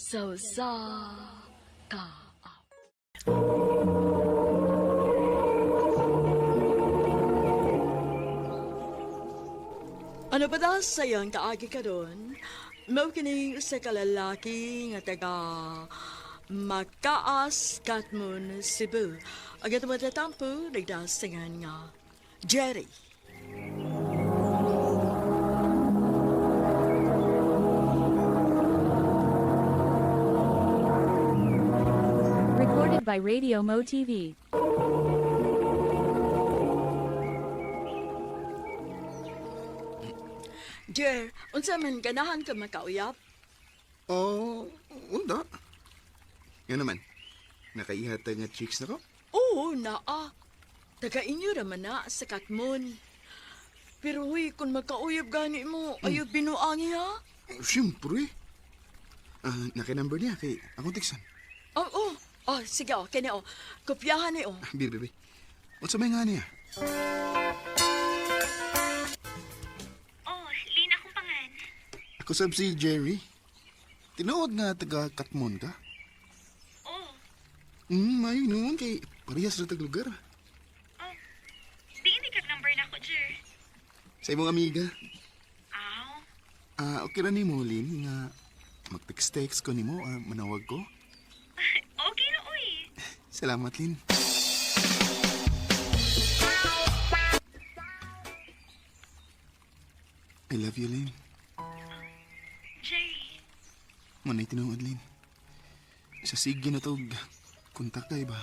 So sa ka. Ano ba da sayang kaagi ka doon? Mao kining usa ka lalaki nga taga Makaas, Katmon, Cebu. Agat mo tatampo, nagdasingan nga Jerry. Recorded by Radio Mo TV. Jer, unsa man ganahan ka makauyap? Oh, unda. Yan naman. Nakaihata nga chicks na ko. Oo, naa. Taga inyo raman na sa Katmon. Pero huy, kung makauyab gani mo, ayaw binuangi ha? Siyempre. Naka-number niya kay akong tiksan. Oo. Oh, sige, okay na, oh. Kopyahan na, oh. Bibi. What's may nga niya? Oh, Lina akong pangan. Ako sab si Jerry. Tinuod nga taga Katmon ka. Oh, Mayo noon kay parehas na tag lugar. oh. Di hindi kag number na ko, Jer. Sa imong amiga. Aw. Okay na ni mo, Lin, nga mag-text-text ko ni mo, manawag ko. Okay na, uy. Salamat, Lin. I love you, Lin. Jerry. Manay tinuod, Lin. Sa sige na to, kontak kay ba?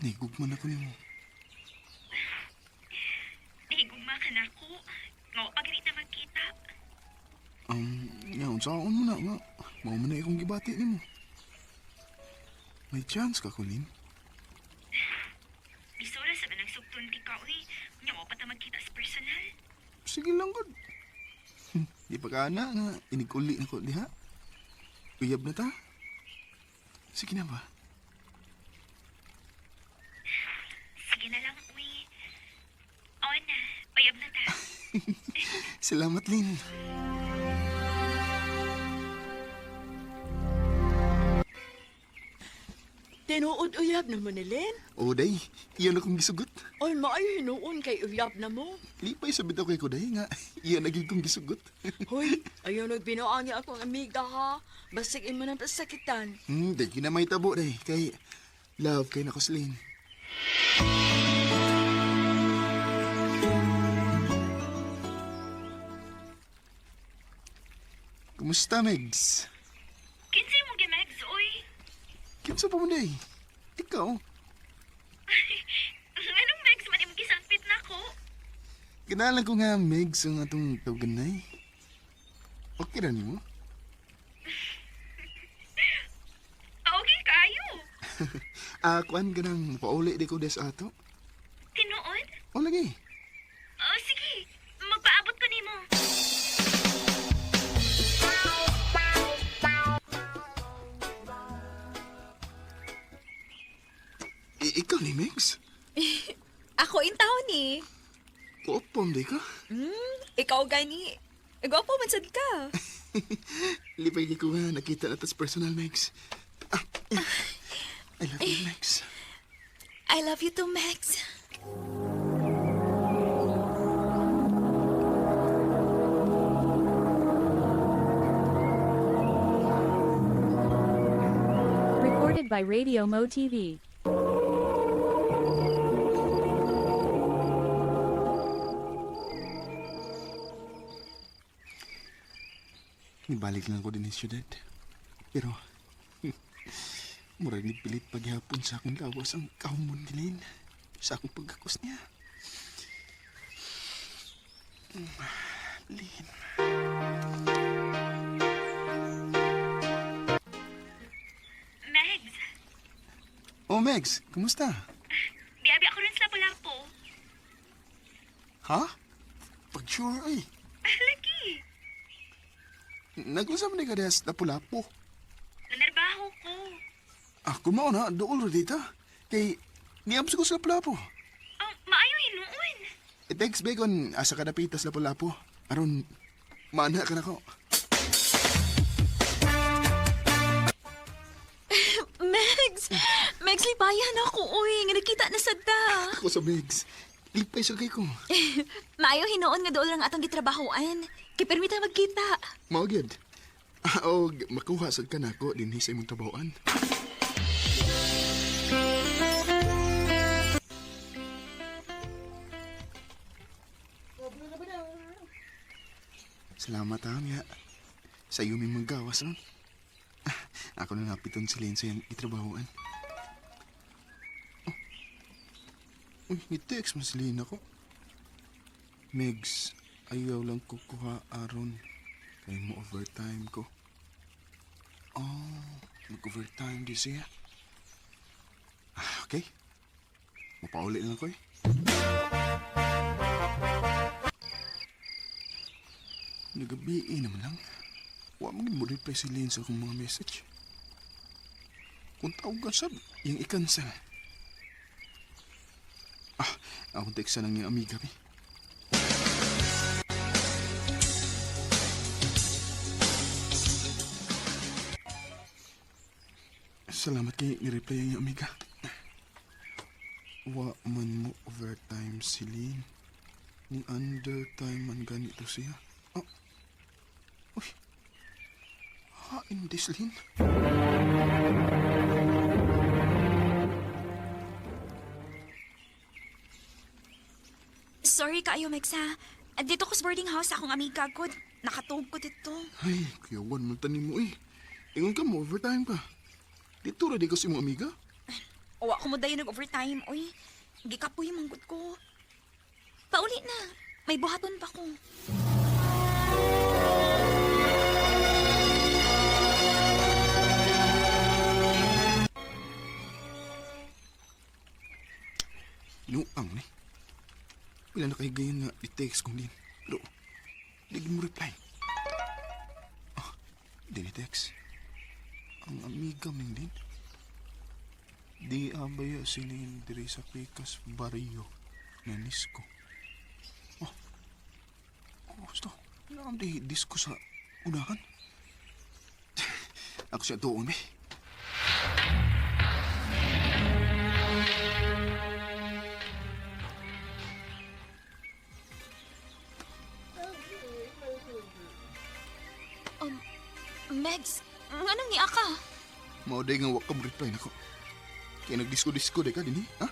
Nahigugman ako ni mo. Nahigugma ka na ko. Nga, pag na magkita. Ngayon, saan mo na nga? Mao man na akong gibati ni mo. May chance ka ko, Lin. Bisura sa manang sugtun di ka, uy. Nga, pa ta magkita sa personal. Sige lang, God. Di pa ka na nga, iniguli na ko diha. Uyab na ta. Sige na ba? Sige na lang, uy. Oo na, payab na ta. Salamat, Lin. Tinuod uyab na mo ni Len. O, day. Iyan akong gisugot. Oy, maayo hinuon kay uyab na mo. Lipay sa bitaw kay ko, day, nga. Iyan naging kong gisugot. Hoy, ayaw nagbinuangi akong amiga ha. Basig mo ng pasakitan. Day, kinamay tabo, day. Kay love kay na ko si Lin. Kumusta, Megs? Kinsay mo gimags, uy. Kinsa pa mo, day? Ikaw? Anong mags man imong gisangpit na ko? Kinalan ko nga, Megs, ang atong tawganay. Okay na mo? Okay kayo. Kuan ka nang pauli di ko des ato. Tinuod? O lagi. Oh, sige. Magpaabot ko nimo. Ikaw ni Megs? Ako intaw ni. Kuopom di ka? Ikaw gani. Gwapo man sad ka. Lipay di ko nga nakita na tas personal, Megs. I love you, Megs. I love you too, Max. Recorded by Radio Mo TV. Nibalik lang ko din sa syudad. Pero, murag ni pilit paghihapon sa akong lawas ang kahumon ni Lin. Sa akong pagkakos niya. Lin. Mags, Oh, Megs, kumusta? biyabi ako rin sa Lapu-Lapu. Ha? Pag-sure, ay. Lagi. Nag-usap na ka des Lapu-Lapu. Nanarbaho ko. Ako mao na, doon ro dita. Kay, niabs ko sa Lapu-Lapu. Maayo hinuon. I-text Begon, asa ka napitas Lapu-Lapu. Aron, maana ka na ko. Megs, lipayan ako, uy. Nga nakita na sad ta. Ako sa Megs. Lipay sa kay ko. Maayo hinoon nga doon lang atong gitrabahoan. Kay permita magkita. Mao gyud. O makuha sad ka nako dinhi sa imong trabahoan. Salamat ha nga. Sa iyo may magawas ron. Ako na napiton si Len sa iyang itrabahoan. Uy, i-text mo si Len ako. Megs, ayaw lang kukuha aron. Kaya mo overtime ko. Oh, mag-overtime di siya. Okay. Mapauli lang ako eh. Nagabi naman lang. Wa magin mo reply si Len sa akong mga message. Kung tawag ka sab, yung i-cancel. Akong text ng yung amiga mi. Salamat kay ni-reply ang iyong amiga. Wa man mo overtime si Lynn. Ni undertime man ganito siya. Uy. Hain dis Lynn. Sorry kaayo, Megs, ha. Dito ko sa boarding house akong amiga ko. Nakatulog ko dito. Ay, kuyawan mo tanim mo eh. Ingon ka mo, overtime pa. Dito ra di ko si mong amiga. O ako mo dayo nag-overtime, uy. Gikapoy manggod ko. Pauli na. May buhaton pa ko. Nuang ni. Pila na kahigayon nga i-text kong din. Pero, di mo reply. Di ni-text. Ang amiga ming din. Di abaya silin diri sa Picas Barrio na Nisco. Gusto. Naam di disco sa unahan. Ako siya doon eh. Megs, anong niya ka? Mauday nga wakam reply nako. Kaya nagdisko-disko day ka din eh. Ha?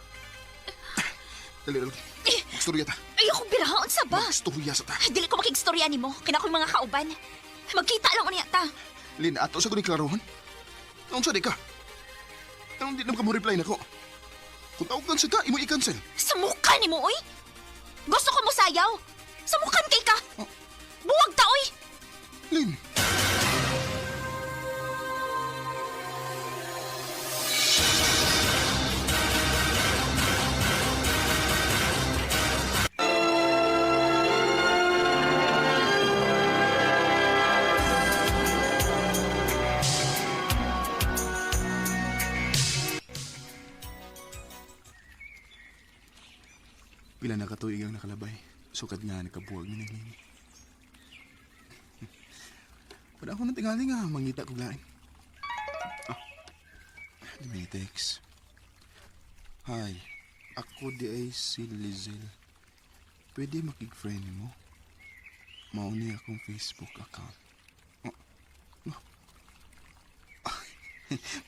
Dali. Magstorya ta. Ayoko birahaon sa ba? Magstorya sa ta. Dili ko makigstorya ni mo. Kina ko yung mga kauban. Magkita lang ko niya ta. Lin, ato sa ko ni Klarohan. Naon sa di ka? Anong di naman ka mo reply nako? Kung tawagan sa ka, imo i-cancel. Sa mukha ni mo, uy! Gusto ko mo sayaw! Sa mukhan kay ka! Oh. Buwag ta, uy! Lin. Pila na katuig ang nakalabay. Sukad nga nakabuwag ni Nini. Pada ako nang tingali nga, mangita ko lain. May text. Hi, ako di ay si Lizel. Pwede makig-friend mo? Mauni akong Facebook account.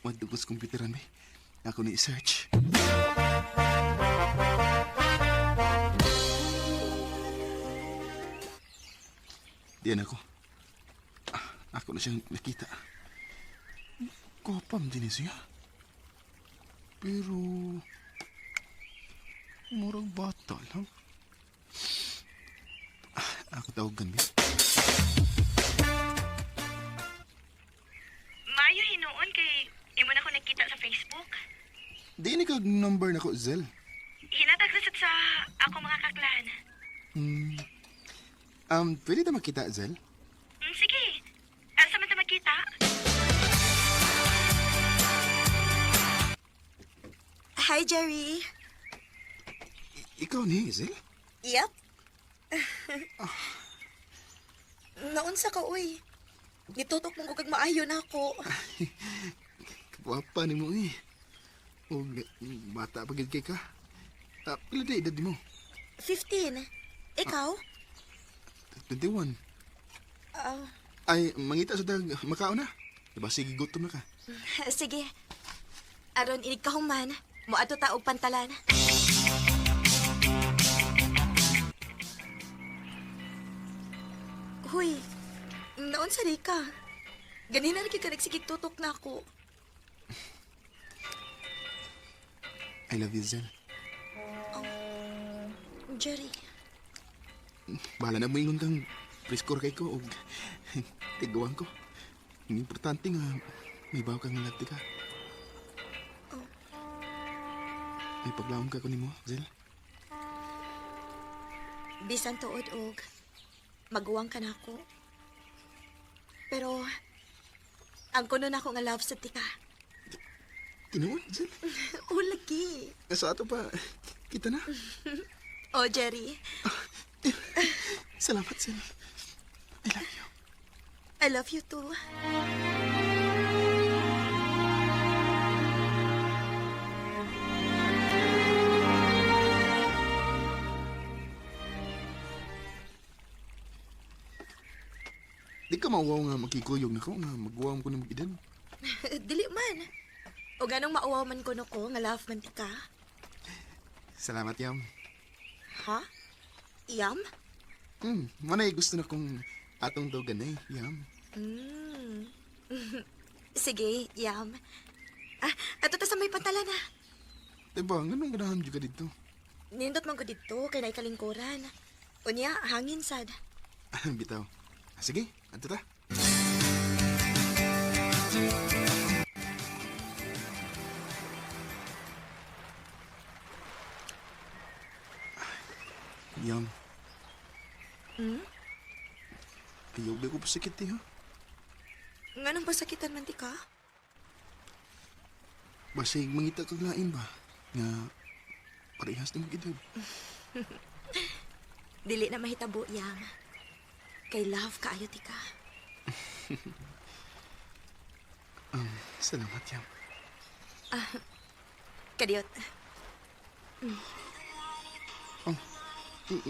Madugos komputeran ba? Ako ni search. Diyan ako. Ako na siyang nakita. Kopam din siya. Pero... murang bata lang. Ako tawagan ba? Mayo hinuon kay imo na ko nakita sa Facebook. Di ni kag number na ko, Zel. Hinatag sa ako mga kaklan. Pwede na makita, Zel? Sige. Asa man ta magkita? Hi, Jerry. Ikaw ni, Zel? Yep. Naunsa ka, uy. Nitutok mong kag maayo na ako. Kagwapa ni mo eh. O bata pagid kay ka. Pila day edad mo? 15. Ikaw? 21. Ah, Ay, mangita sa dag, makao na. Diba, sige, gutom na ka. sige. Aron inig ka human. Moadto ta og pantalan. Huy, naon sa ka? Ganina na ka nagsigig tutok na ako. I love you, Zel. Jerry, Bahala na mo ingon kang prescore kay ko o tiguan ko. Ang importante nga, may bawa kang nalagti ka. May paglaom ka ko ni mo, Zel. bisan tuod og maguwang ka na ako. Pero, ang kuno na ako nga love sa tika. Tinuod, Zel. O, lagi. Sa ato pa, kita na. O, Jerry, Salamat, Zel. I love you. I love you too. Di ka mauwaw nga makikuyog na ko nga magwaw ko na mag-edad. Dili man. O ganong mauwaw man ko no ko nga love man tika. Salamat, Yam. Ha? Yam? Manay gusto na kong atong dogan eh, Yam. Mm. Sige, Yam. Ato ta sa may pantala na. Diba, ganun ganahan juga dito. Nindot man ko dito kay naay kalingkuran. Unya, hangin sad. Bitaw. Sige, ato ta. Yam. Ayaw ba ko pasakit eh, ha? Nga nang pasakitan man ti ka? Basig mangita kag lain ba? Nga parehas na mag-edad. Dili na mahitabo, Yam. Kay love kaayo ti ka. Salamat, Yam. Kadiyot.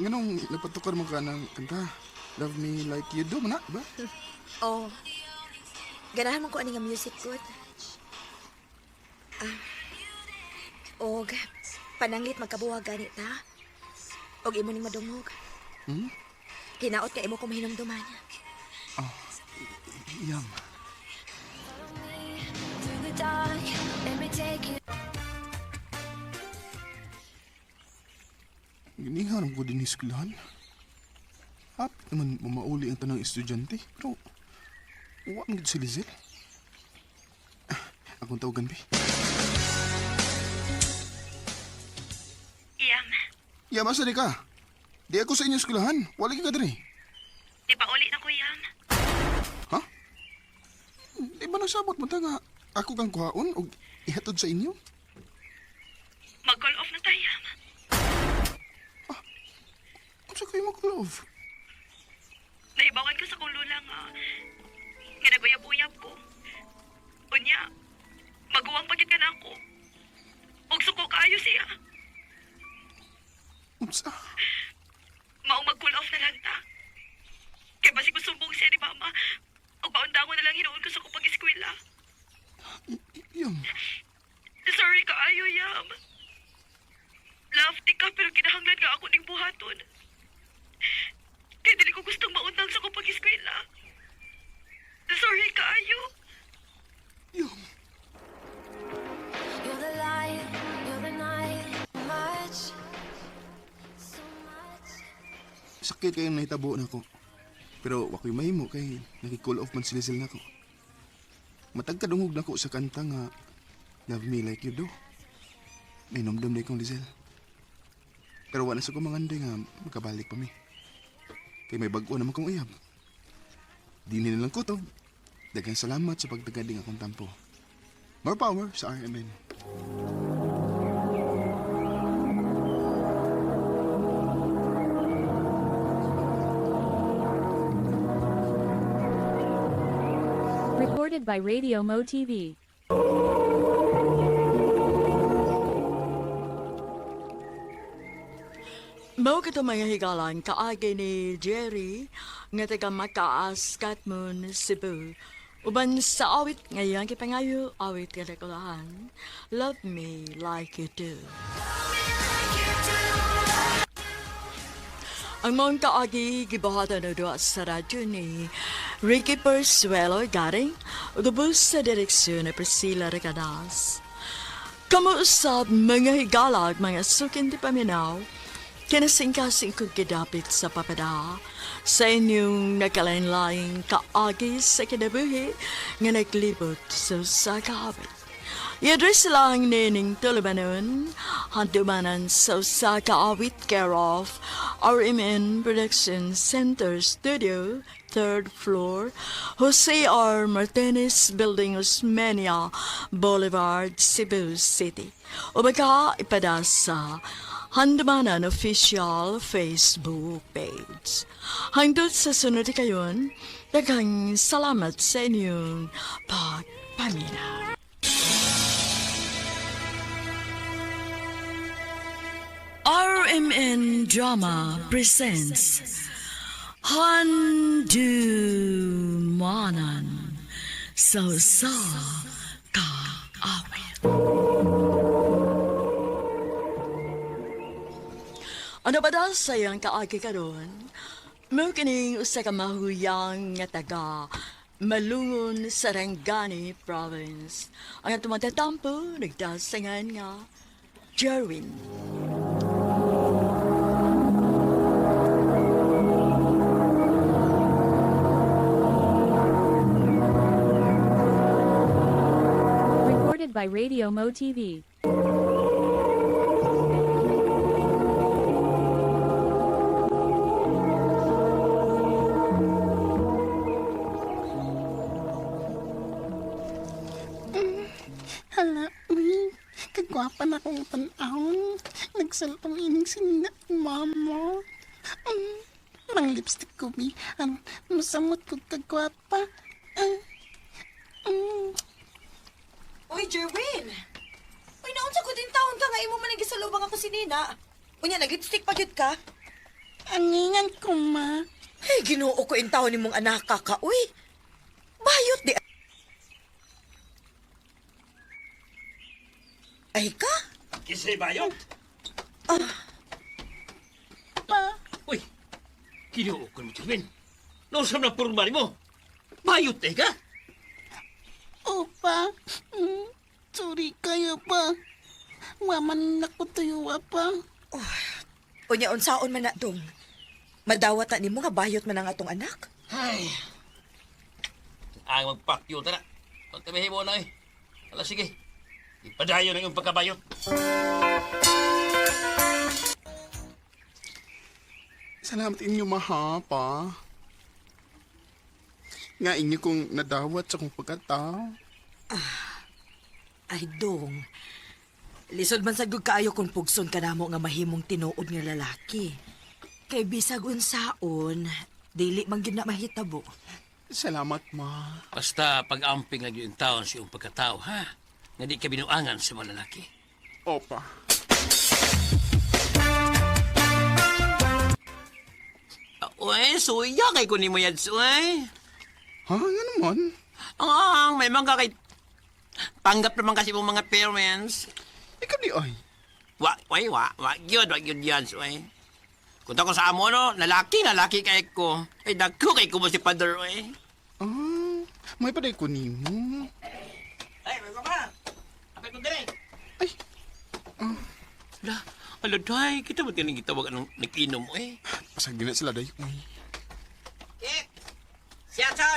Nganong napatukar mo ka ng kanta? Love me like you do, mana, ba? Oh. Ganahan mo ko ani nga music good. Og pananglit magkabuwag ganit na. Og imo ning madungog. Hinaot ka imo ko mahinumduman. Yam. Through the dark, let me take you. Ginihanap ko din eskwelahan. Hapit naman mamauli ang tanang estudyante. Pero, huwag nga si Lizel. Akong tawagan, Bi. Iyam, Yam, asa di ka? Di ako sa inyong eskwelahan. Wala ka diri. di ba uli na ko, Iyam? Ha? Di ba nasabot mo ta nga ako kang kuhaon o ihatod sa inyo? Mag-call off na tayo, Iyam. Ano sa kayo mag-love? Naibawan ko sa kong lula nga naguyab-uyab ko. Unya, maguwang pagit ka na ako. Og suko kaayo siya. Unsa? Maong mag-cool off na lang ta. Kaya basi ko sumbong siya ni Mama. Og paundangon na lang hinuon ko sa kong pag-eskwela. Yam. Sorry kaayo, Yam. Love, di ka pero kinahanglan nga ako ning buhaton. Kaya dili ko gustong maundang sa kong pag-eskwela. Sorry kaayo. Yam. You're the light, you're the night. Much, so much. Sakit kayo nahitabo na ko. Pero wako'y mahimo kay naki-call off man si Lizel na ko. Matagkadungog na ko sa kanta nga Love Me Like You Do. May nomdom na kong Lizel. Pero wala sa ko manganday nga magkabalik pa mi. Kay may bago naman kong uyab. Di nilang ko to. Daghang salamat sa pagtagading akong tampo. More power sa RMN. Recorded by Radio Mo TV. Mao ka mga higalan kaagi ni Jerry nga taga Makaas, Katmon, Cebu. Uban sa awit ngayon kipangayo awit kadakulahan. Love me like you do. Ang mga kaagi gibahatan na doon sa radyo ni Ricky Persuelo garing udubos sa direksyon ni Priscilla Recadas. Kamuusap mga higalag mga sukin di paminaw, kinasingkasing kong kidapit sa papada sa inyong nagkalain-laing kaagi sa kinabuhi nga naglibot sa kahabit. I-address lang nining tulubanon, handumanan sa kaawit care of RMN Production Center Studio, 3rd floor, Jose R. Martinez Building, Osmeña Boulevard, Cebu City. O baka ipada sa Handumanan Official Facebook page. Hangtod sa sunod kayon, daghang salamat sa inyong pagpaminaw. RMN Drama presents Handumanan Sa Kaawit. Ano ba daw sayang kaagi ka doon? Mo kining usa ka mahuyang nga taga Malungon, Sarangani Province. Ang atong magtatampo, nagdasangan nga Jerwin. Recorded by Radio Mo TV. Hala, uy, kagwapa na kong panahon. Nagsalpang ining sinina mama. Mang lipstick ko, bi. Masamot ko kagwapa. Uy, Jerwin! Uy, naunsa ko din taon ka nga imo man nagisalubang ako si Nina. Unya, nag-lipstick pa gyud ka? Angingan ko, ma. Hey, ginoo ko in taon nimong anak ka, uy. Bayot di. Ay ka? Kisay bayot? Pa, Uy, kinuukon mo, Jerwin. Nausap na purmari mo. Bayot eh ka? opa. Sorry kayo pa. Waman na ko tuyo, pa. Unya, unsaon man na dong. Madawat na nimo nga bayot man ang atong anak. Ay. Ang magpakyo, tara. Pagtabihin mo na eh. Ala, sige. Ipadayo na yung pagkabayot. Salamat inyo mahapa. Nga inyo kong nadawat sa kong pagkatao. Ay, dong. Lisod man sa kaayo kung pugson ka namo nga mahimong tinuod nga lalaki. Kay bisag unsaon, dili man gyud na mahitabo. Salamat, ma. Basta pag-amping lang yung taon sa iyong pagkatao, ha? Nga di ka binuangan sa mga lalaki. Opa. Uy, suya kay kunin mo yan, suy. Ha? Nga naman? May mga kay... Tanggap naman kasi mong mga parents. Ikaw di ay. Wa yun yan, suy. Kung ako sa amo, no, lalaki kay ko. Ay, dagko kay ko mo si Padre, uy. May paday ko nimo. Ay, may pa. Apay ko dire. Ay. Ala, day, kita ba't ganun gitawag anong nag-inom, eh? Pasagin na sila, day. Uy. Kit! Siyasa!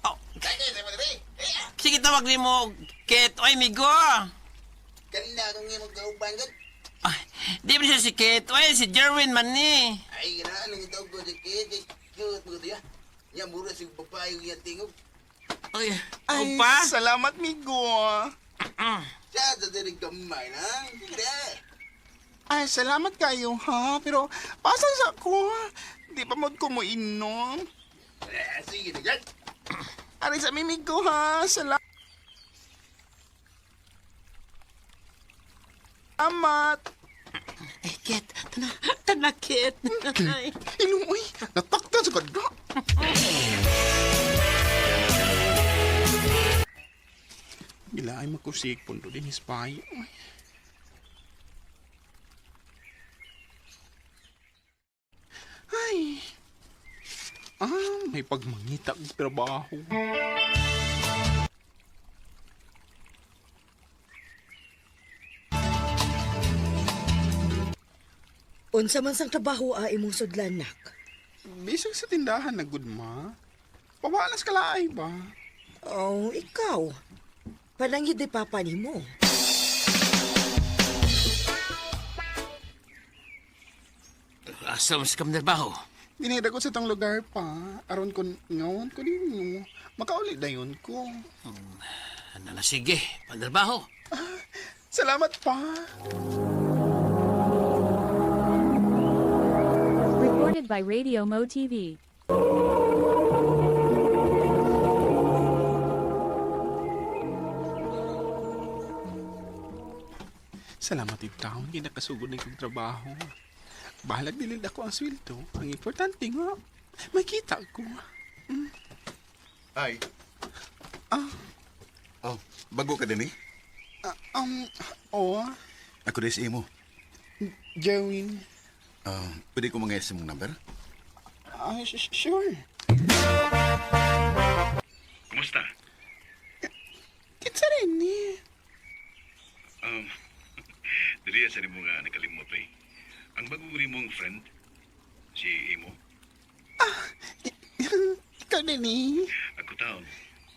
Oh, sige, tawag ni mo, Kit. Oy, migo! Kanina akong nga magkauban ka. Ay, di ba siya si Kit? Oy, si Jerwin man ni. Ay, ganaan ang itawag ko sa kid. Cute mo diya. Yan, mura si papayo yan tingog. Ay, Ay, pa? salamat, migo. Siya, sa dirig kamay na. Sige na. Ay, salamat kayo, ha? Pero, pasan sa ko, ha? Di pa mo inom. Sige na dyan. Ari sa mimig ko, ha? Salamat. Ay, Kit, Kanakit. Ilong, uy, nataktan sa kada. Bila ay makusik pundo din hispay. Ay. May pagmangita ng trabaho. Unsa man sang trabaho imong sudlan, nak? Bisag sa tindahan na good ma. Pawalas kalaay ba? Oh, ikaw. Panangid di papa nimo. Asa mas kam trabaho? Dinidagot sa tong lugar pa. Aron ko ngawon ko din makauli dayon ko. Ano na sige, pantrabaho. Salamat pa. Recorded by Radio Mo TV. Salamat itaw. Hindi nakasugod na yung trabaho. Bahalag dilid ako ang sweldo. Ang importante nga, makita ko. Ay. Ah. Oh, bago ka din eh. Oo. Ako din si Imo. Jawin. Pwede ko mga mong number? Sure. Kumusta? Kitsa rin eh. Dili sa mo nga nakalimot eh. Ang bagong mong friend, si Imo. Ikaw din eh. Ako taon.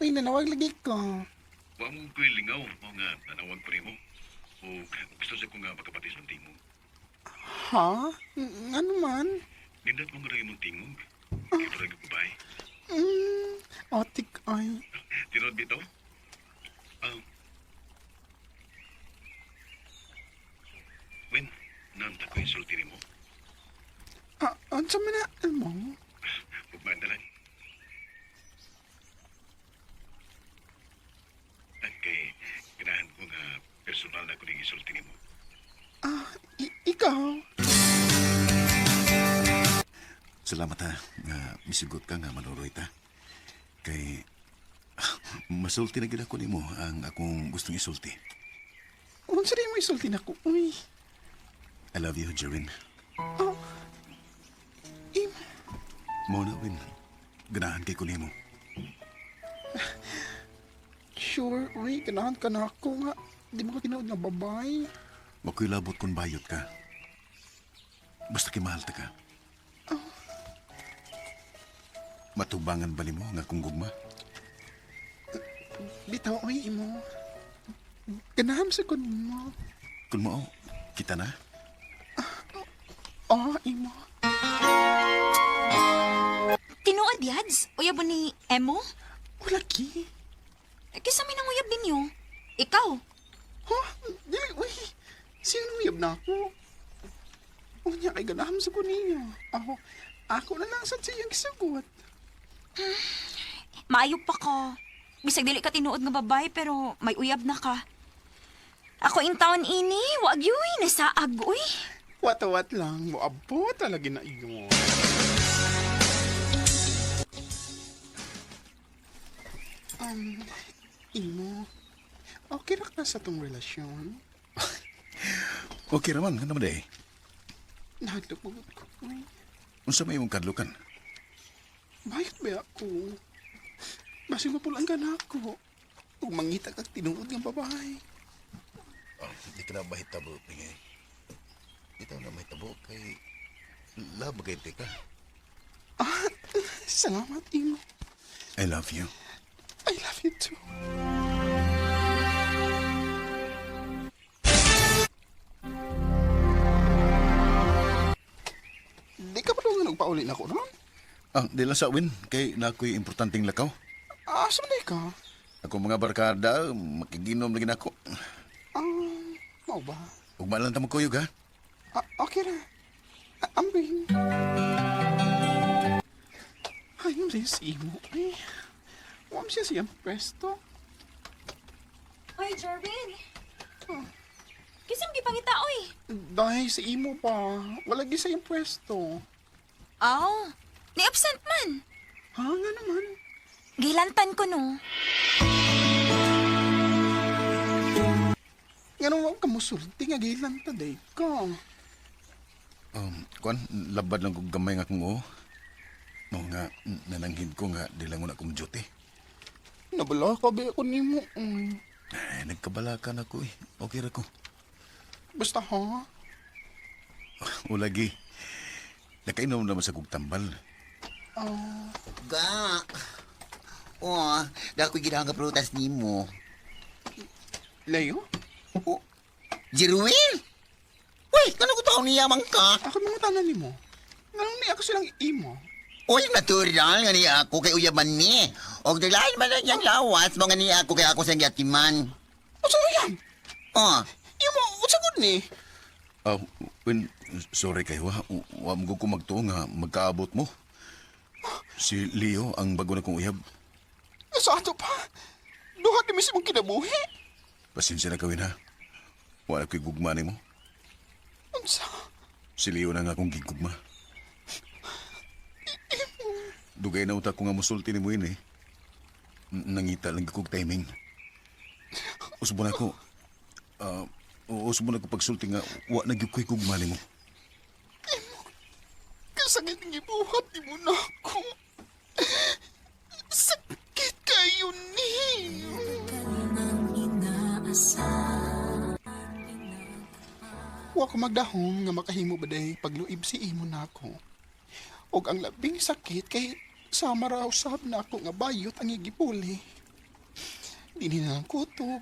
Uy, nanawag lagi ko. Wa mo ko'y lingaw mo nga nanawag pa rin mo. O gusto sa ko nga makapatis ng tingog. Ha? Ano man? Nindot mo nga rin mong tingog. Ito rin babae. Otik ay. Tinod bito? Wen, nanta ko yung sulti mo. Ano sa mana mo? Huwag lang. At kay ganahan ko nga personal na ko rin isulti mo. Ikaw? Salamat ha, nga misugot ka nga manuroy ta. Kay masulti na gid ako nimo ang akong gustong isulti. Kung sa mo isulti na ko, uy. I love you, Jerin. Im. Mona, Win. Ganahan kay ko nimo. Sure, uy. Ganahan ka na ako nga. Di mo ka tinood nga babay. Makoy labot kung bayot ka. Basta kay mahal ta ka. Matubangan ba nimo nga kung gugma? Bitaw, uy, imo. Ganahan sa kun mo. Kung mao, kita na. Imo. Tinuod, Yads? Uyab ni Emo? Wala ki. Kisa may nanguyab ninyo. Ikaw? Ha? Dili, uy. Sino uyab na ako? Unya kay ganahan sa kun ninyo. Ako na lang sa siyang kisugot. Maayo pa ka. Bisag dili ka tinuod nga babay pero may uyab na ka. Ako in taon ini, wag yuy, nasaag uy. Wat-wat lang. Moabo talaga na iyo. Imo. Okay ra ka sa tong relasyon? Okay raman, ano man day? Nagdupugod ko. Uy. Unsa may imong kadlukan? Bayot ba ako? Basi mapulang ka na ako. Kung mangita kag tinuod ng babae. Hindi ka na mahitabo, pingay. Ito na mahitabo kay... Love kay ka. Salamat, Imo. I love you. I love you too. Di ka pa doon nagpauli na ko, no? Di lang sa win, kay na ako'y importanteng lakaw. Saan di ka? Ako mga barkada, makiginom lagi na ako. Mau ba? Ugma lang tamo kuyog, ha? Okay na. Ambing. Ayun rin si Imo. Ay, huwag siya siyang pwesto. Hoy, Jervin. Kisam gipangita oy. Dahil sa imo pa, wala gi sa iyong pwesto. Aw, ni absent man. Ha, nga naman. Gilantan ko no. Nga naman ka musulti nga gilan ta, day ka. Kuan, labad lang kong gamay nga kung oo. No nga, nananghin ko nga, di lang mo na kong duty. Nabala ka ba ako ni mo? Nagkabala ka na ko eh. Okay ra ko. Basta ha? O lagi, nakainom naman sa kong tambal. Ga. Oh, dako ginahang prutas nimo. Leo? Oh, Jeruel? Uy, kanang ko taon niya man ka? Ako mga tanan ni mo. Nganong niya ako silang imo. Uy, natural nga niya ako kay uyaman ni. Og dalayan man lang yung lawas, mga niya ako kay ako sa yatiman. O sa yan? Oh, Imo, o sa good ni? Sorry kayo ha. Wa mo ko magtuo nga magkaabot mo. Si Leo ang bago na kong uyab. Sa ato pa? Duha di mismo kinabuhi. Pasensya na kawin ha. Wala ko'y gugma ni mo. Unsa? Si Leo na nga akong gigugma. Dugay na utak ko nga musulti ni mo yun eh. Nangita lang kong timing. Usbo na ko. Usbo na ko pagsulti nga wa nagyukoy gugma ni mo. Kasakit ng ibuhat ni mo na ako. Sakit kayo ni. Wa ko magdahom nga makahimo ba day pagluib si imo na ako. Og ang labing sakit kay sama raw sab na ako nga bayot ang igipuli. Dini na ang kutob.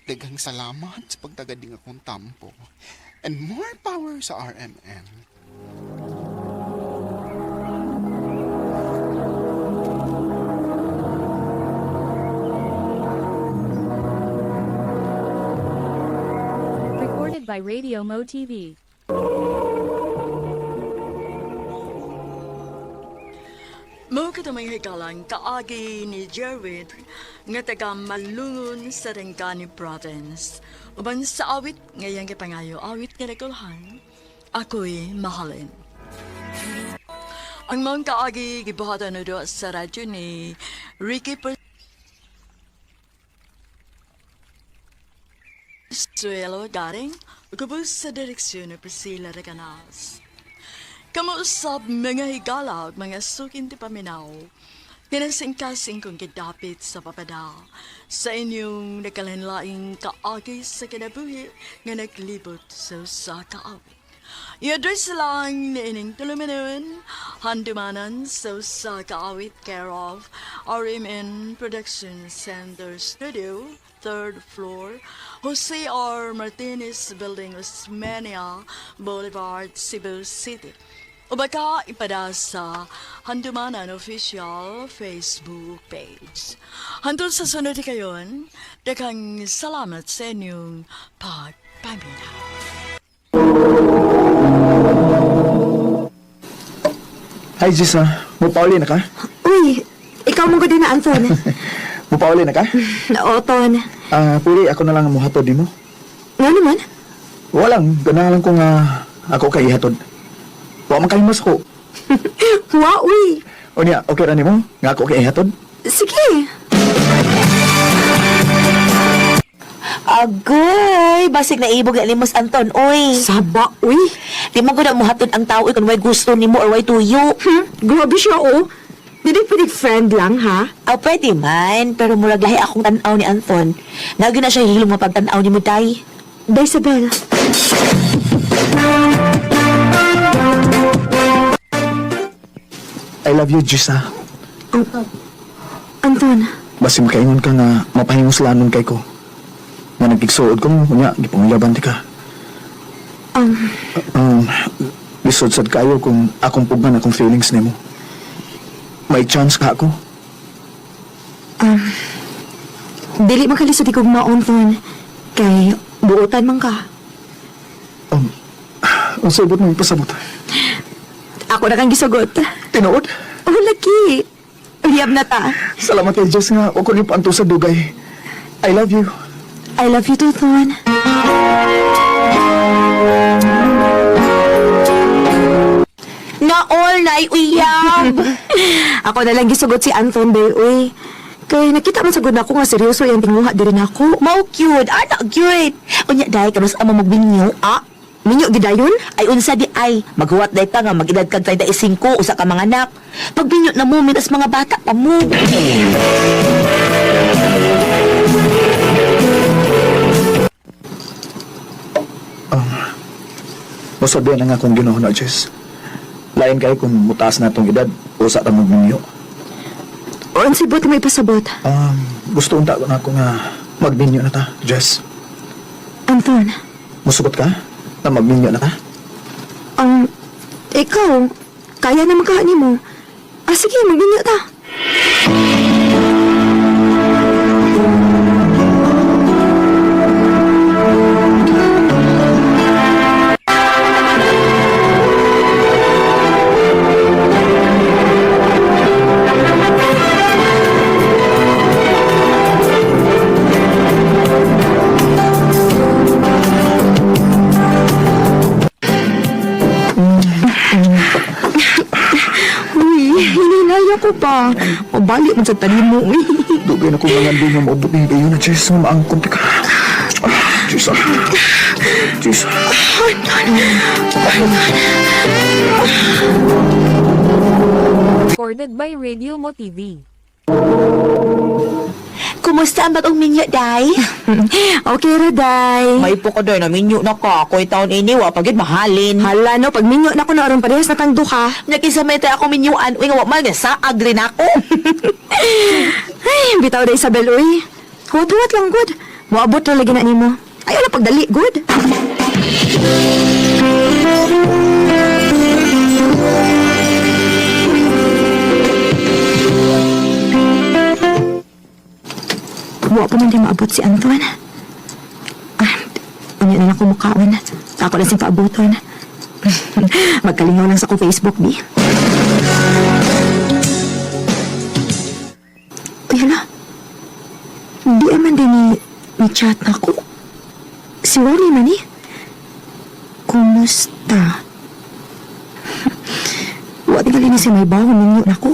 Daghang salamat sa pagtagading akong tampo. And more power sa RMN. Recorded by Radio Mo TV. Mo katamay hikalang kaagi ni Jerwin nga taga Malungon sa Rengani Province. Uban sa awit ngayang kipangayo awit nga nagkulhan, ako'y mahalin. Ang mga kaagi gibuhatan na doon sa radyo ni Ricky Persuelo Garing, ugubos sa direksyon ni Priscilla Recanas. Kamuusap mga higala at mga sukin ti paminaw. Kinasingkasing kong kidapit sa papada sa inyong nakalanlaing kaagi sa kinabuhi nga naglibot sa kaawit. I-address lang ni ining tuluminon, handumanan sa kaawit care of RMN Production Center Studio, 3rd floor, Jose R. Martinez Building, Osmeña Boulevard, Cebu City. O baka ipada sa Handumanan Official Facebook page. Hantol sa sunod kayon, dakang salamat sa inyong pagpamina. Hi, Jisa. Mupauli na ka? Uy, ikaw mong din na, Anton. Mupauli na ka? Oo, Ton. Puri, ako na lang ang muhatod di mo. Nga naman? Walang, ganahan ko nga ako kay ihatod. Wa man kahimas ko. Wa, uy. O niya, okay ra nimo? Nga ako kay ihatod? Sige. Agoy, basig na ibog na limos, Anton, uy. Saba, uy. Di mo ko na muhatod ang tao kung may gusto nimo or may tuyo. Grabe siya, oh. Dili pwede friend lang, ha? Pwede man. Pero murag lahi akong tanaw ni Anton. Nagin na siya hilong mapagtanaw ni mo, Day. Day, Isabel. I love you, Jisa. Anton. Basi makaingon ka nga mapahimuslanon kay ko. Nga nagkiksuod ko mo, kunya, gipanglaban ti ka. Lisod sad kayo kung akong pugman akong feelings nimo. May chance ka ako. Dili makalisod ikog maon, Anton. Kay buotan man ka. Ang sabot mo ipasabot. Ako na kang gisugot. Tinuod? Oh, laki. Liyab na ta. Salamat kay Diyos nga, ako niyo paanto sa dugay. I love you. I I love you too, Thon. Na all na uyab. Ako na lang gisugot si Anton Day, uy. Kay nakita man sagud ako nga seryoso yung tinguha diri nako. Mao cute, anak cute. Unya day kanos amo magbinyo, Minyo gidayon? Ay unsa di ay, maghuwat day ta nga magedad kag 35 usa ka mga anak. Pagbinyo na mo minas mga bata pa mo. Masabihan na nga akong Ginoo na, Jess. Lain kayo kung mutaas na itong edad o sa tamang ninyo. O ang sibot may pasabot. Gusto unta ko na ako nga magninyo na ta, Jess. Anton, Musugot ka na magninyo na ta? ikaw, kaya na magkaani mo. Sige, magninyo ta. Hinilaya ko pa. Mabalik man sa talim mo, uy. Dugay na kong mga nga maubot ni kayo na, Jess. Nga maangkon ka. Jess, Jess. Recorded by Radio Mo TV. Kumusta ang bagong minyo, Day? Okay ra, Day. May po ka, Day, na minyo na ka. Ako'y taon ini, wa pagid mahalin. Hala, no, pag minyo na ko na aron parehas na kang duha. Nag-isa may tayo ako minyuan. Uy, nga wa man, sa agri na ako. Ay, bitaw da Isabel, uy. Huwat-huwat lang, good. Moabot na lagi na nimo. Ayaw na pagdali, good. Wa pa man di maabot si Anton. Unya na lang ako mukaon. Ako na siyang paabuton. Magkalingaw lang sa ko Facebook, di. Uy, hala. Di man din ni chat na ako. Si Wally man eh. Kumusta? Wa tingali na si may bawang ninyo na ako.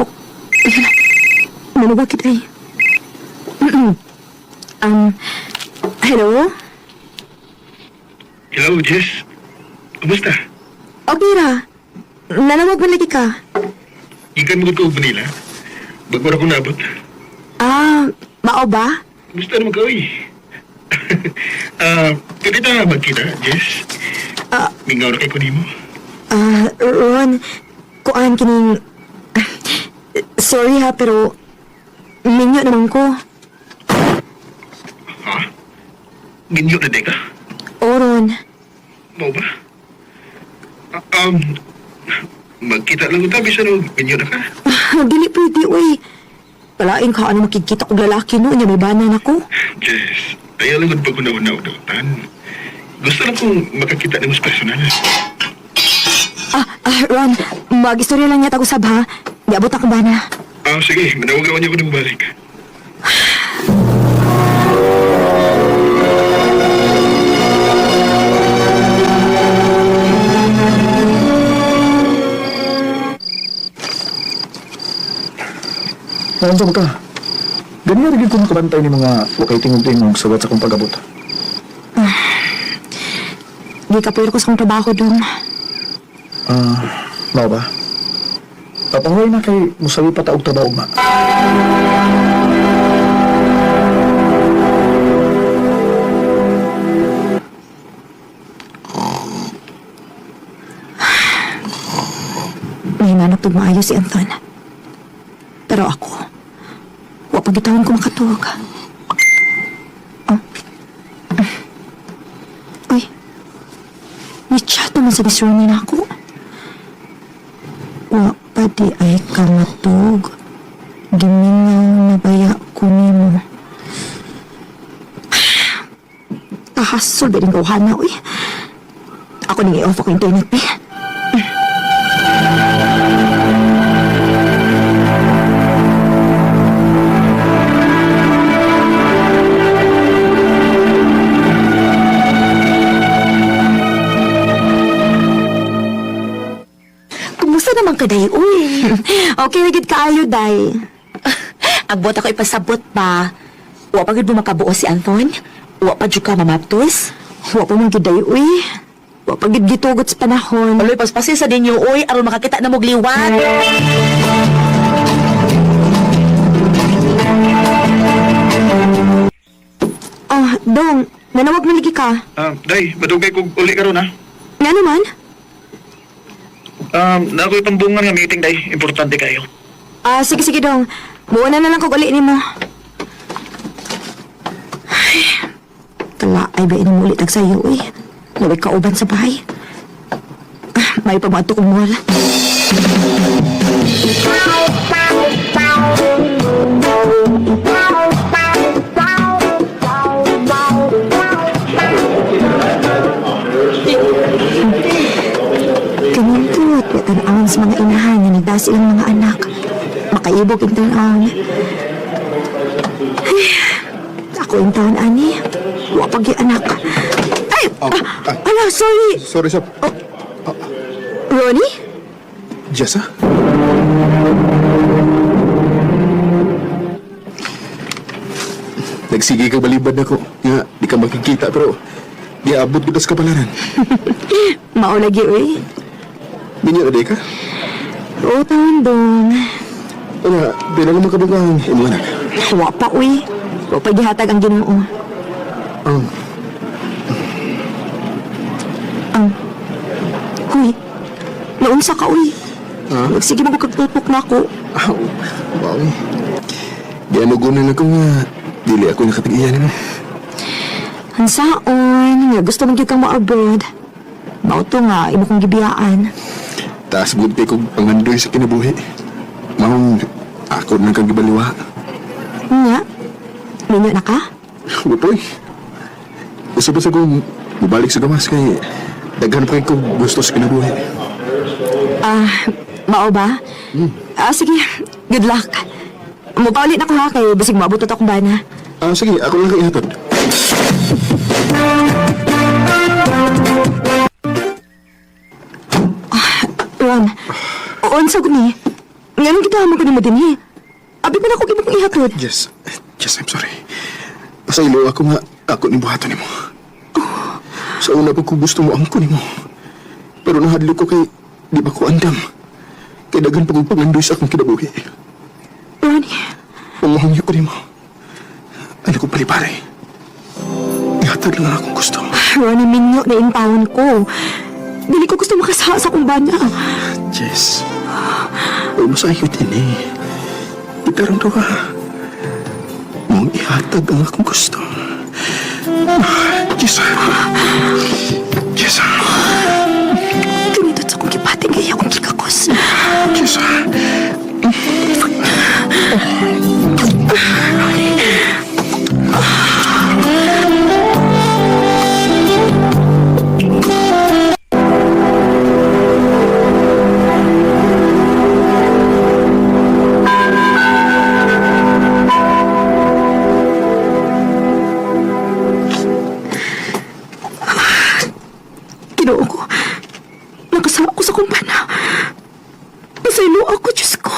Oh, uy, hala. Manubag kita eh. Hello? Hello, Jess. Kumusta? Okay ra. Nanawag man lagi ka. Ikan mo ko Manila. Bagbara ko nabot. Mao ba? Kumusta naman ka, uy? Pwede na magkita, Jess? Mingaw na kay ko nimo. Ron, kuan kining... sorry ha, pero... minyo naman ko. Ha? Ginyo na deka? Ron. Mau ba? Magkita lang utabi sa no. Ginyo na ka? Dili pwede, uy. Palain ka, ano makikita kong lalaki no, niya may banan ako. Jess, ayaw lang pag una-una udautan. Gusto lang kong makakita ng mas personal. Ron, mag-istorya lang niya tag-usab ha. Di abot akong bana. Sige, manawagawan niyo ko na bumalik. Nandiyan ka. Ganyan rin ko nakabantay ni mga wakay tingog-tingog sabat sa kong pag-abot. Di ka pwede ko sa kong trabaho dun. Mao ba? Papangway na kay musawi pa taog trabaho ma. May manap to maayo si Anton. Pero ako, wa pagitawan ko makatuog. Uy, may chat naman sa bisronin ako. Wa pa di ay kamatog. Gimingaw na baya ko nimo. Tahasol ba rin gawhan na, uy. Ako nang i-off ako internet, eh. Okay, nagit kaayo, day. Agbot ako ipasabot pa. Wa pa gid mo makabuo si Anton? Wa pa jud ka mamaptos? Wa pa man gid day, uy. Wa pa gid gitugot sa panahon. Aloy, paspasi sa dinyo, uy, aron makakita na mog liwat. Dong, nanawag man lagi ka. Day, madugay kog uli karon ha. Nga naman? Na ako'y pambungan nga meeting, day. Importante kayo. Sige, Dong. Buwan na lang kog uli nimo. Ay, kala ay ba inimulit ag sa'yo, uy. Nawag kauban sa bahay. May pamato kong mall. Kanindot, tanawan sa mga inahan na nagdasi ang mga anak. Makaibog yung tanawan. Ay, ako yung taon, ani. Wapag yung anak. Ay! Ala, sorry. Sorry, Sap. Ronnie? Jessa? Nagsige ka balibad ako. Nga, di ka makikita pero di abot ko sa kapalaran. Mao lagi, uy. Minyo na di ka? Oo, taon, Dong. Wala, di na naman kadugang imo anak. Wa pa, uy. Wa pa gihatag ang Ginoo. Huy, naunsa ka, uy. Sige mo magkatutok na ako. Wow. Di ano gunan ako nga, dili ako nakatigiyan mo. Ang saon, nga gusto mong kang ma-abroad. Mauto nga, imo kong gibiyaan. Taas buti kong pangandoy sa kinabuhi. Mahong ako na kang gibaliwa. Nga? Ninyo na ka? Butoy. Gusto ba sa kong bubalik sa gamas kay daghan pa kong gusto sa kinabuhi. Mao ba? Sige, good luck. Mupaulit na ko ha, kay basig maabutot akong bana. Sige, ako lang kay ihatod. Ron, uunsa ko ni. Ngayon kita mo ganun mo din eh. Abi ko na ako gibang ihatod. Yes, I'm sorry. Pasaylo ako nga, ako ni buhaton ni mo. Sa una ko gusto mo angko ni mo. Pero nahadlo ko kay, di ba ko andam. Kay dagan pag pangandoy sa akong kinabuhi. Ronnie. Umahangyo ko ni mo. Ano ko palipare. Ihatod lang akong gusto. Ronnie, minyo na intawon ko. Dili ko gusto makasaha sa kong bana. Jess. Huwag mo sa'yo din eh. Itarang to ka. Mong ihatag ang akong gusto. Jess. Jess. Ganito sa kong kipating kaya akong kikakos. Jess. Ginoo ko. Nakasaha ko sa kumpana. Pasaylo ako, Diyos ko.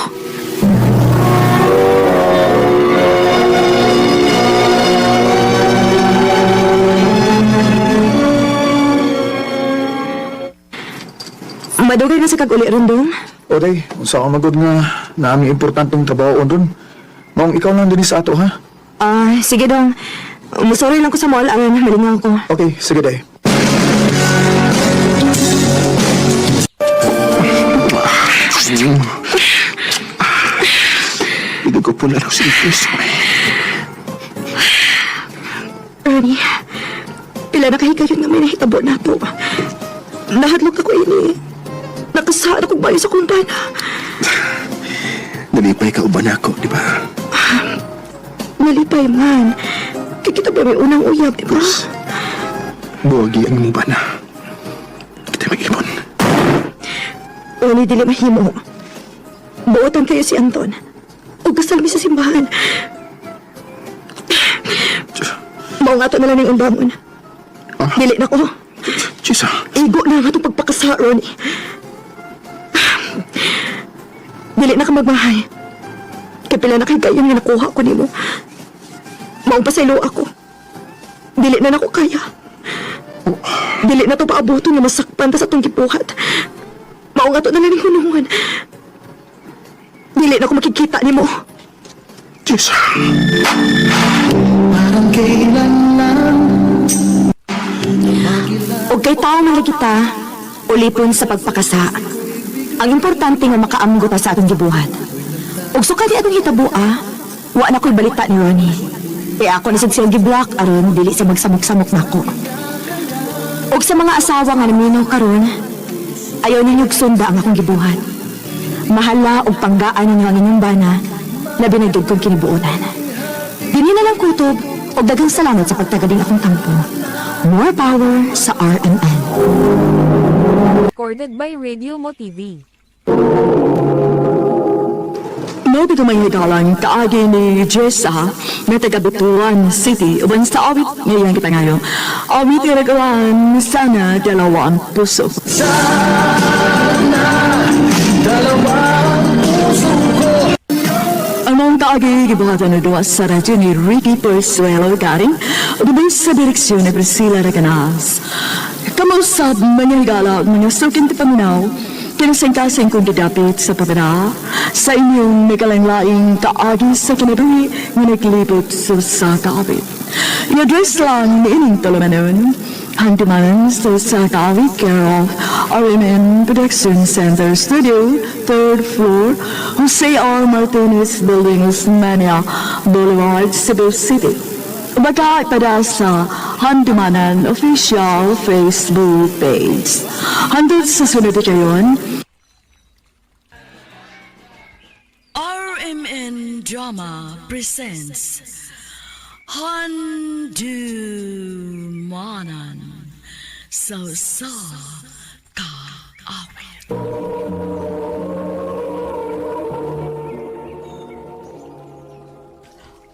Madugay na sa kag-uli ron, Dong. O day, unsa ka magod nga naaming importanteng trabaho doon. Maong ikaw lang din sa ato, ha? Sige, Dong. Musorry lang ko sa mall, aron malingaw ko. Okay, sige day. Hindi ko po lalaw sa ipis. Ronnie, pila na kahigayon nga may nahitabo na to. Nahadlok ako ini. Nakasahan akong bayo sa kumpana. Nalipay ka uban ako, di ba? Nalipay man. Kaya kita ba may unang uyab, di ba? Buwagi ang mong bana. Kita mag-ibon. Ronnie, dili mahimo. Buotan kayo si Anton. O kasal mi sa simbahan. Mao nga to na lang yung umbamon. Dili na ko. Chisa. Igo na nga itong pagpakasa, Ronnie. Dili na ka magmahay. Kapila na kay gayon nga nakuha ko nimo. Maong pasaylo ako. Dili na nako kaya. Dili na to paabuto nga masakpan ta sa atong gibuhat. Maong ato na lang hunungan. Dili na ko makikita nimo. Diyos. Parang kailan lang. Og kay tao man kita, ulipon sa pagpakasa. Ang importante nga makaamgo ta sa atong gibuhat. Og sukad atong hitabua, wa na ko'y balita ni Ronnie. Kaya ako nisag siyang giblock aron dili siya magsamok-samok nako. Og sa mga asawa nga naminaw karon, ayaw ninyog sunda ang akong gibuhat. Mahala og panggaan ninyo ang inyong bana na binagid kong kinibuonan. Dini na lang kutob og daghang salamat sa pagtagading akong tampo. More power sa RMN. Recorded by Radio Mo TV. Nobi tumangigalang kaagi ni Jessa na taga Butuan City uban sa awit ngayon kita ngayon. Awit iragawan sana dalawang puso. Among kaagi gibuhatan na duwa sa radyo ni Ricky Persuelo garing ubay sa direksyon ni Priscilla Reganas. Kamusab mangyagala at mga sukin ti paminaw kinasing-kasing kong didapit sa pabana sa inyong nagalanglaing kaagi sa kinabuhi nga naglibot sa kaawit. I-address lang ni ining tulumanon handuman sa kaawit care of RMN Production Center Studio, 3rd floor, Jose R. Martinez Building, Osmania Boulevard, Cebu City. Baka ipada sa Handumanan Official Facebook page. Hanggang sa sunod kayon, RMN Drama presents Handumanan sa kaawit.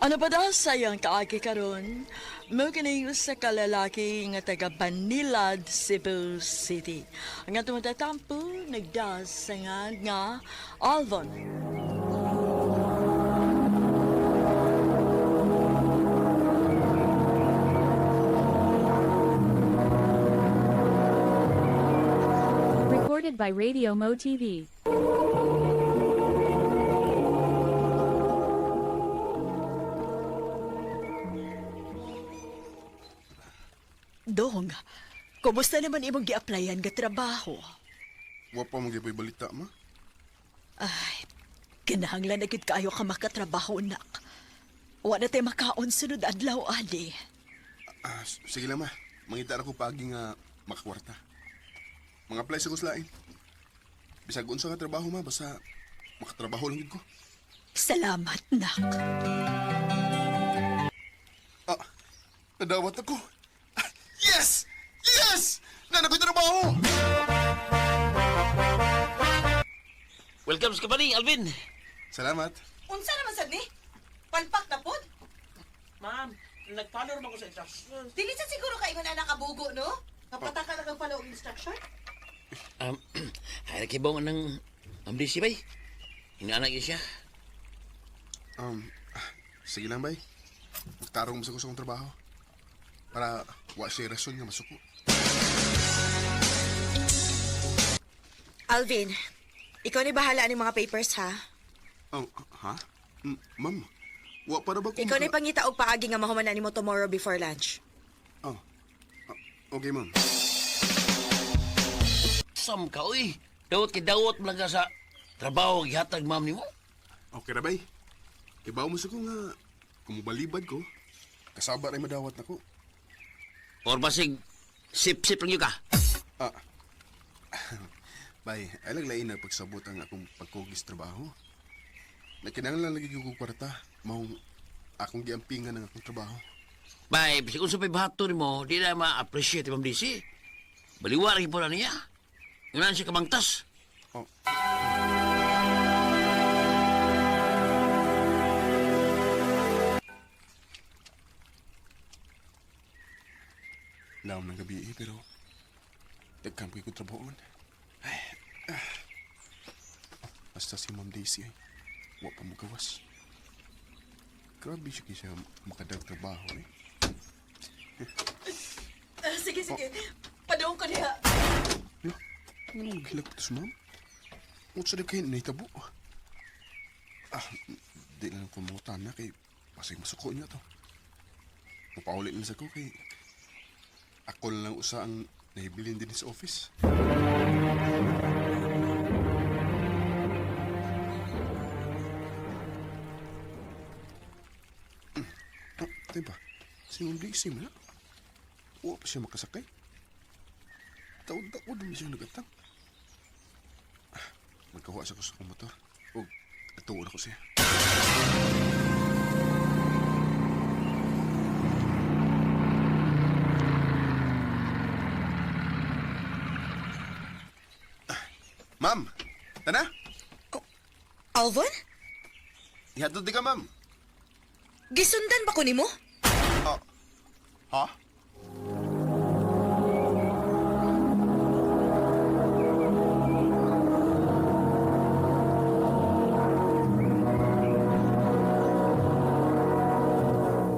Ano pa daw sayang kaagi karon? Mo kini sa kalalaki nga taga Banilad, Cebu City. Ang atong tatampo nagdasangan nga Alvon. Recorded by Radio Mo TV. Dong, kumusta naman imong gi-applyan nga trabaho? Wa pa mong giboy balita, ma? Ay, kinahanglan na gid kaayo ka makatrabaho, nak. Wa na tayo makaon sunod adlaw, ani. Sige lang, ma. Mangita na ko pagi nga makakwarta. Mga apply sa kuslain. Bisag unsa nga trabaho, ma, basta makatrabaho lang gid ko. Salamat, nak. Nadawat ako. Yes! Yes! Nanakoy trabaho! Welcome sa kapaning, Alvin. Salamat. Unsa naman sad ni? Palpak na pod? Ma'am, nag-follow naman ko sa instructions. Dili sa siguro ka ingon anak kabugo, no? Kapataka na kang follow instruction? Ay, nakibong ng amdisi, bay. Inaanak yun siya. Sige lang, bay. Magtarong mo sa kusong trabaho. Para wa siya rason nga masuko. Alvin, ikaw ni bahala ng mga papers, ha? Ha? Ma'am, wa para ba Ikaw ni pangita og paagi nga mahumanan nimo tomorrow before lunch. Okay, ma'am. Sam ka, uy. Dawot mo lang ka sa trabaho gihatag ma'am ni mo. Okay na, bay. Ibaw mo sa ko nga kumubalibad ko. Kasabar ay madawat na ko. Or basig, sip-sip lang yun ka. Bay, ay laglain na pagsabot ang akong pagkugis trabaho. Nakinanglan lagi ko kwarta. Mahong akong giampingan ng akong trabaho. Bay, kung sa paibahato ni mo, di na ma-appreciate ma'am Disi. Baliwa rin po na niya. Yunan siya kamangtas. Laom ng gabi pero nagkampi ko trabahoon. Basta si Ma'am Daisy ay wa pa mo gawas. Grabe siya kaya siya makadag trabaho eh. Sige. Padung ko diha. Yo, ano maghilag ko to, ma'am? Unsa na kayo naitabo? Di lang kumutan na kay pasig masuko niya to. Mapaulit na sa ko kay ako lang usa ang nahibilin din sa office. Diba? Si Ma'am Daisy mo na. Huwag pa siya makasakay. Taod-taod naman siya nagatang. Magkawa siya ko sa kong motor. O, ituon ako siya. Ma'am! Tana? Alvin? Ihatod di ka, ma'am. Gisundan ba ko nimo? Ha?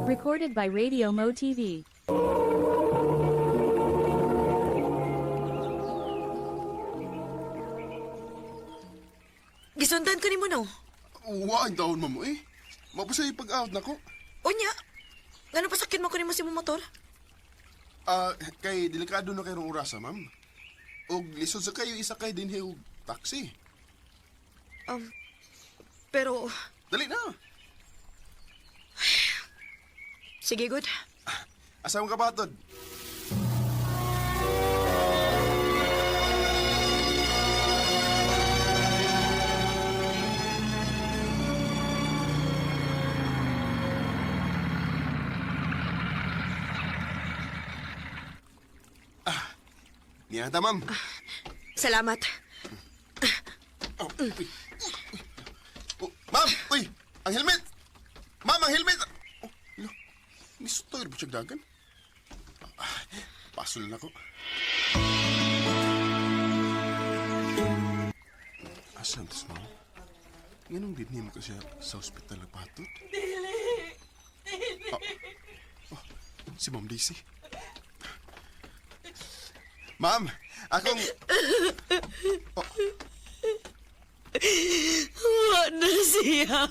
Recorded by Radio Mo TV. Gisundan ko nimo no? Uwa, ang taon mo eh. Mapasay pag-out na ko. Unya, ngano pa sakit mo ko nimo si mo motor? Kay delikado na kayo ng orasa, ma'am. Og lisod sa kayo, isa kay din og taxi. Pero... Dali na. Sige, good. Asa mong kapatod? Niyata, ma'am. Salamat. Ma'am! Uy! Ang helmet! Ma'am, ang helmet! Oh, lo. Nisutoy ba siya dagan? Pasol na ko. Asan tas, ma'am? Ganong din mo ko siya sa ospital na patot? Dili! Si Ma'am Daisy. Ma'am, akong... Wa na siya.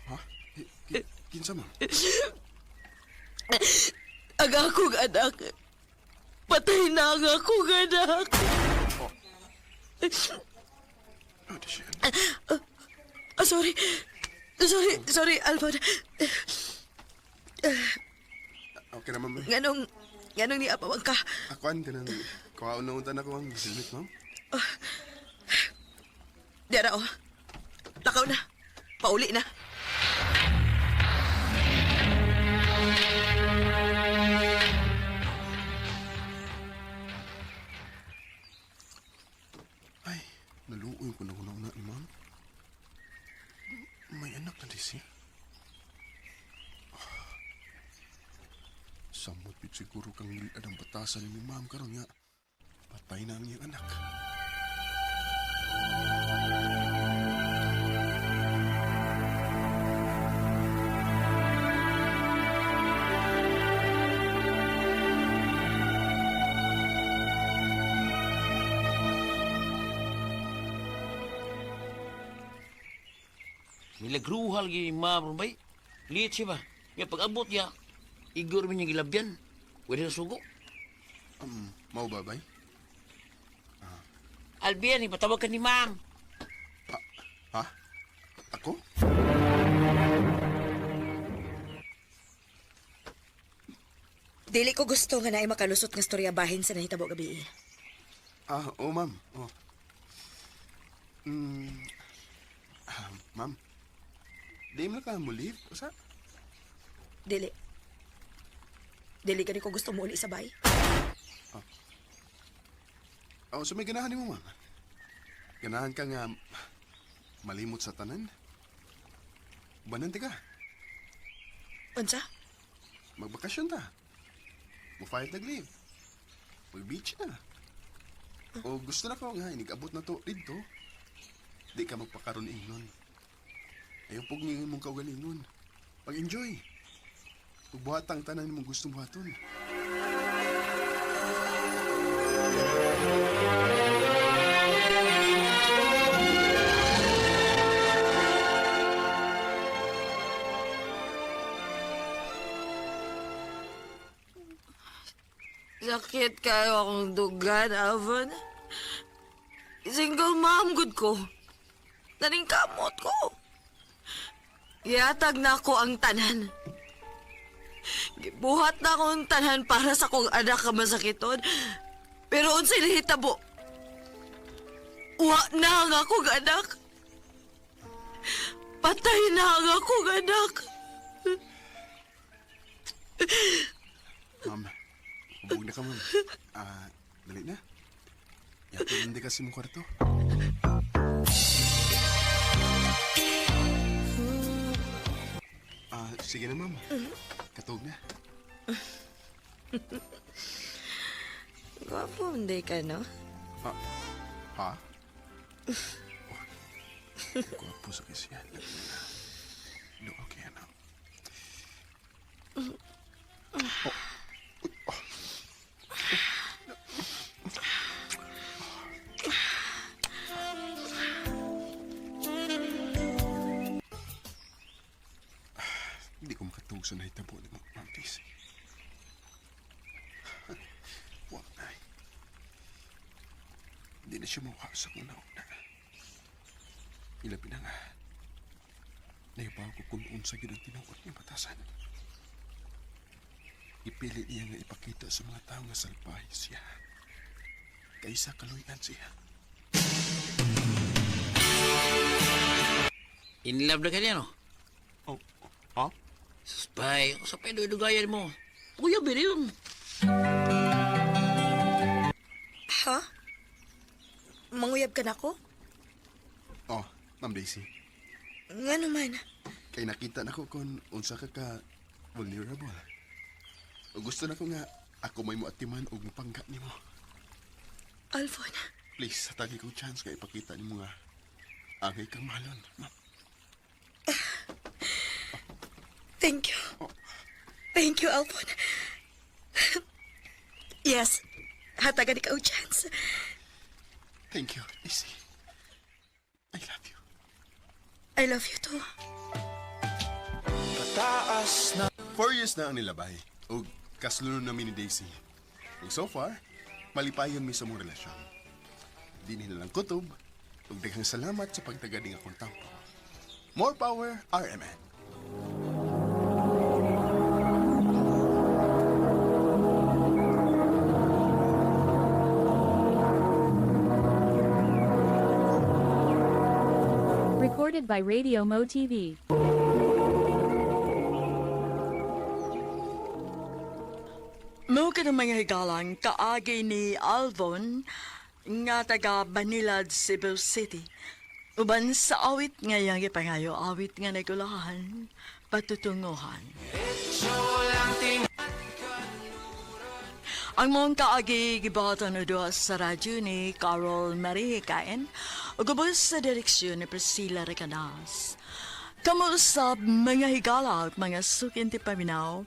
Ha? Kinsa, ma'am? Ang akong anak. Patay na ang akong anak. Ano siya? Sorry, Alfred. Okay na, ma'am. Nganong ni apawag ka? Akuan ka nang... Kawaon na untan ako ang helmet, ma'am. Diara, oh. Lakaw na. Pauli na. Ay, naluoy ko na una ni ma'am. May anak na Daisy. Samot bit siguro kang nilad ang batasan ni ma'am karon nga. Patay na ang iyang anak. Nilagruhal gi ma'am bay. Liit siya ba? Nga pag-abot ya, igor man yung gilabyan. Pwede na sugo. Mau ba, bay? Albian, ipatawag ka ni ma'am. Ha? Ako? Dili ko gusto nga naay makalusot nga storya bahin sa nahitabo gabi. Oo, ma'am. Oh. Ma'am, di mo na ka mo leave? Usa? Dili ka ni ko gusto mo uli sa bay. So may ganahan mo, ma'am. Ganahan ka nga malimot sa tanan. Banante ka. Unsa? Magbakasyon ta. Mo-file nag-leave. Mag-beach na. O gusto na ko nga, inig-abot na to dito. Di ka magpakaroon ingnon. Ayaw pog ngingin mong kaugalingon. Pag-enjoy. Pagbuhat ang tanan mong gustong buhaton. Sakit kayo akong dugan, Alvin. Single mom good ko. Naring kamot ko. Iatag na ako ang tanan. Gibuhat na ako ang tanan para sa kong anak ka masakiton. Pero unsay nahitabo. Wa na ang akong anak. Patay na ang akong anak. Ma'am, hubog na ka, ma'am. Dali na. Yato hindi kasi mong kwarto. Sige na, ma'am. Katog na. Gwapo, hindi ka, no? Ha? Gwapo sa kisyan. No, okay, ano? Hindi ko makatulog sa nahitabo ni Ma'am Daisy. Wag na. Hindi na siya mawak sa una-una. Ilabi na nga. Naibaw ko kung unsa yun ang tinawag niya batasan. Ipilit niya nga ipakita sa mga tao nga salbahe siya. Kaysa kaluyan siya. In love na ka niya, no? Oh, ha? Spy, sa pedo-dugayan mo. Kuya, bili yun. Ha? Manguyab ka na ko? Oh, Ma'am Daisy. Nga naman. Kay nakita na ko kung unsa ka vulnerable. O gusto na ko nga ako may muatiman o mapangga ni mo. Alvin. Please, hatagi ko chance nga ipakita ni mo nga angay kang mahalon, ma'am. Thank you. Thank you, Alvin. Yes, hatagan ikaw chance. Thank you, Daisy. I love you. I love you too. 4 years na ang nilabay. O kaslunod namin ni Daisy. O so far, malipayon mi sa mong relasyon. Di nila lang kutob. Ug daghang salamat sa pagtagading akong tampo. More power, RMN. Recorded by Radio Mo TV. Mo ka ng mga higalang kaagi ni Alvon nga taga Banilad, Cebu City. Uban sa awit nga yang ipangayo, awit nga nagulahan, patutunguhan. Ang mong kaagi gibatan na doon sa radyo ni Carol Marie Caen o gabos sa direksyon ni Priscilla Recanas. Kamusap mga higala at mga sukinti paminaw,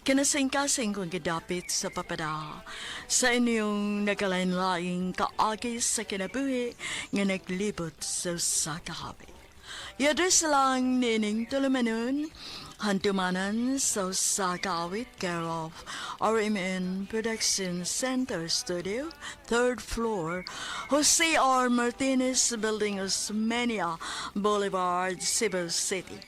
kinasing-kasing kung gidapit sa papada sa inyong nagalain-laing kaagi sa kinabuhi nga naglibot sa sakahabi. Yadres lang nining tulumanon, hantumanan sa sakawit care of RMN Production Center Studio, 3rd floor, Jose R. Martinez Building, Osmeña Boulevard, Cebu City.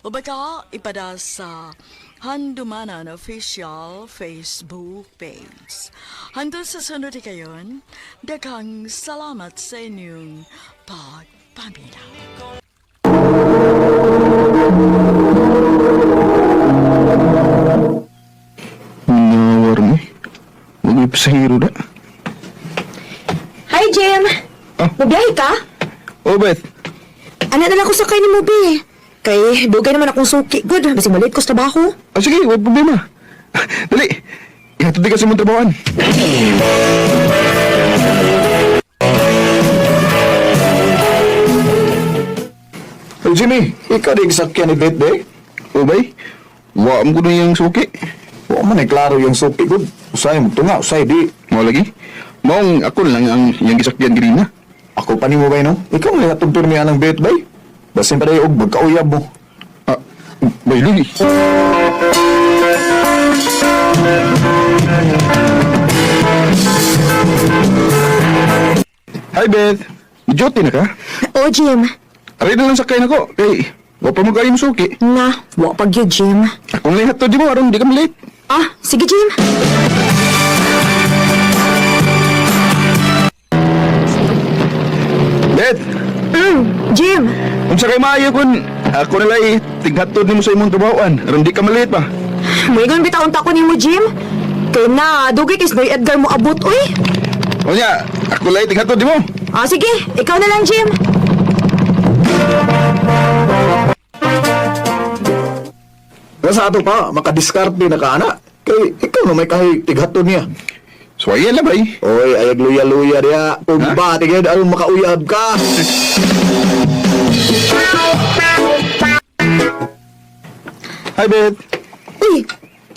O baka ipada sa Handumanan Official Facebook page. Hantod sa sunod kayon, daghang salamat sa inyong pagpaminaw. Nawar ni. Huwag sa hero na. Hi, Jim! Mabiyahe ka? Oh, Beth. Ano na lang ko sakay ni Mobi. Kay dugay naman akong suki. Good, basig malit ko sa trabaho. Sige, huwag problema. Dali. Ihatid ka sa mong trabahoan. Uy, Jimmy, ikaw din sakyan ni Beth, be? O bay, wa mo ko na yung suki. Huwag man ay klaro yung suki ko. Usay mo ito nga, usay di. Mo lagi. Maong ako lang ang yung gisakyan ganina. Ako pa ni mo, bay, no? Ikaw may natugtog niya ng Beth, bay? Basin pa tayo og magkauyab mo. Ah, bay lagi. Hi Beth, duty na ka? O, Jim. Aray na lang sakay na ko, kay wa pa magaling suki. Nga, wa pag yun, Jim. Akong lihat to di mo, aron di ka malate. Ah, sige, Jim. Beth, Jim. kung sa kay maayo kun, ako nalay tighatod nimo sa imong trabahoan, aron di ka malate pa. May ganun bitaon ta ko ni mo, Jim. Kaya na, dugay kis Boy Edgar mo abot, uy. O niya, ako lay tighatod di mo. Ah, sige. Ikaw na lang, Jim. Sa ato pa, makadiskarte na ka, ana. Kay ikaw na may kahit tighaton niya. So ayan lang bay. Oy, ayag luya-luya diya. Kung ba, tigay alam makauyab ka. Hi Beth. Uy,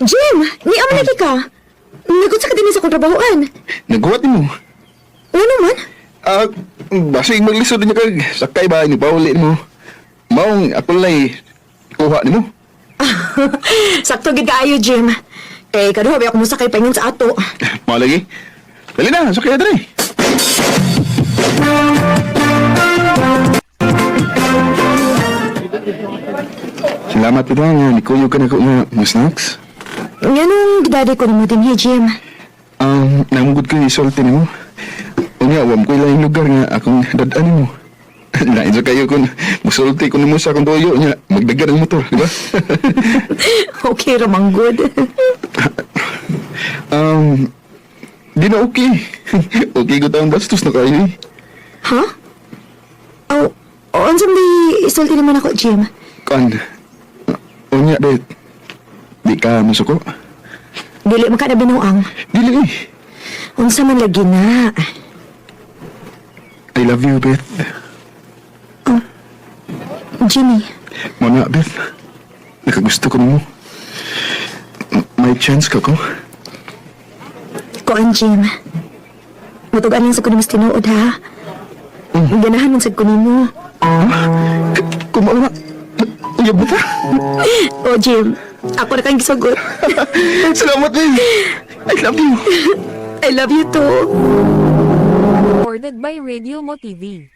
Jim, ni aman lagi ka. Nagot sa kadini sa kong trabahoan. Naghuwat mo. Ano naman? Ah, basta yung maglisod niya kag sakay ba ni pauli mo. Maong ako lay kuha nimo. Sakto gid kaayo, Jim. Kay kaduha ba ako mo sakay paingon sa ato. Mao lagi. Dali na, sakay dali. Salamat po nga, nikuyo ka na ko nga snacks. Nganong gidadi ko ni mo din here, Jim? Namugod ko isulti nimo. Unya, wam ko ilang lugar nga akong dadaan mo. Nain sa kayo kung musulti ko nimo sa akong toyo niya, magdagan ang motor, di ba? Okay, ramang good. Di na okay. Okay ko tayong bastos na kayo eh. Ha? Oh, ansam di isulti naman ako, Jim. Kan, unya, Beth. Di ka masuko? Dili man ka na binuang. Dili eh. Unsa man lagi na. I love you, Beth. Jimmy. Muna, Beth. Nakagusto ko mo. May chance ka ko. Koan, Jim. Matugan lang sa kunin mas tinuod, ha? Ganahan man sa kunin mo. Kumauna. Uyab mo ta? Oh, Jim. Ako na kang gisugot. Salamat, Beth. I love you. I love you too. Recorded by Radio Mo TV.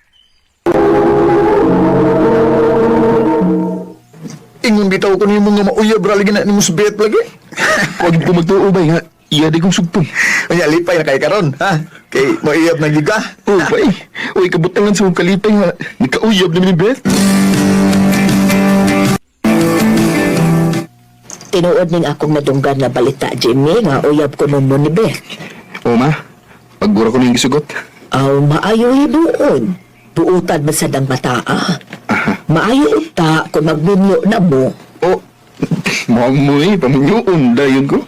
Ingon bitaw ko nimo nga mauyab ra lagi na nimo sa Beth lagi. Huwag ko magtuo ba nga? Iya di kong sugpon. Unya lipay na kay karon, ha? Kay mauyab na giga. Oh, bay. Uy, kabutangan sa kong kalipay nga. Nakauyab naman ni Beth. Tinuod ning akong nadunggan nga balita, Jimmy, nga uyab ko nun mo ni Beth. O ma, pagbura ko na yung gisugot. Aw, maayo hinuon. Buutan man sa dang bataa. Maayo unta kung magminyo na mo. O, mamoy, pamunyuon dayon ko.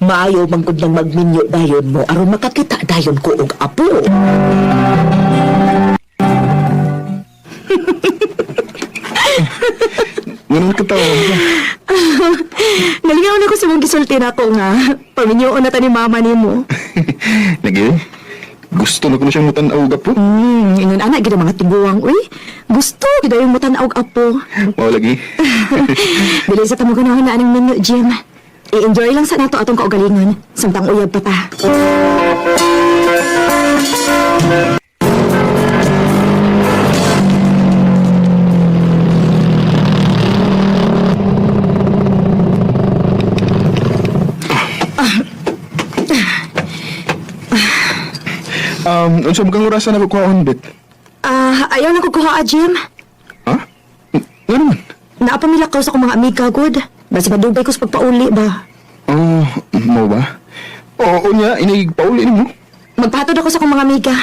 Maayo man kung nang magminyo dayon mo aron makakita dayon ko og apo. Ganun katawa ka. Nalingaw na ko sa mong gisulti na ko nga. Paminyoon na ta ni mama ni mo. Lagi, gusto na ko na siyang mutanaw gapo. Ingon anak gid ang mga tiguang, uy. Gusto gid yung mutan-og apo. Mao lagi. Dili sa tamo ganahan na aning minyo, Jim. I-enjoy lang sa nato atong kaugalingon. Samtang uyab pa ta. Unsa mo kang orasan na kukuhaon, Bet? Ayaw na kukuha, Jim. Ha? Nga naman? Naapamilakaw sa akong mga amiga, good. Basta madugay ko sa pagpauli ba? Oh, mo ba? Oo niya, inigig pauli mo. Magpahatod ako sa akong mga amiga.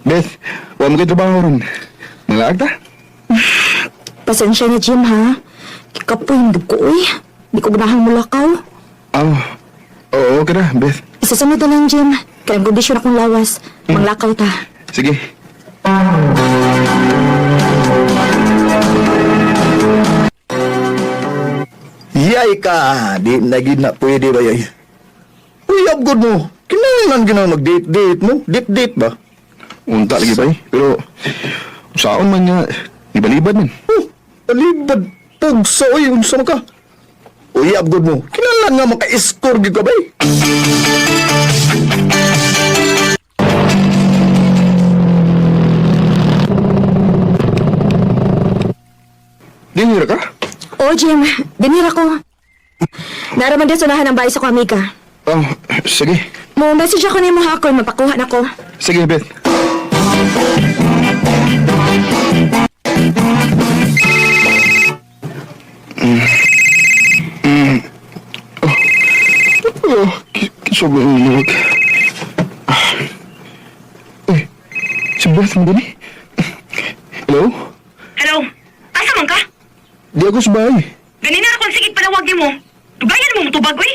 Beth, huwag mo kayo trabaho ron. Nalaag ta? Pasensya na, Jim, ha? Kikapoy, hindi ko, uy. Di ko ganahang mulakaw. Oo ka na, Beth. Isasunod na lang, Jim. Kaya ang kondisyon akong lawas. Manglakaw ta. Sige. Yay ka! Di na gid na pwede ba yay? Uy, abgod mo. Kinahanglan gina mag-date-date mo. Date-date ba? Unta lagi ba pero saan man nga, ibalibad man. Oh, alibad. Pugsa, uy, unsa man ka? Uy, abgod mo. Kinahanglan nga maka-score gid ka ba? Dinira ka? Oo, Jim. Dinira ko. Naraman din sunahan ang bahay sa ko, amiga. Sige. Mo message ako ni mo ha kung mapakuha na ko. Sige, Beth. Sobrang iluwag. Si Beth mo gani? Hello? Hello? Asa man ka? Di ako sa bahay. Ganina akong sigit palawag mo. Tugayan mo mutubag, uy.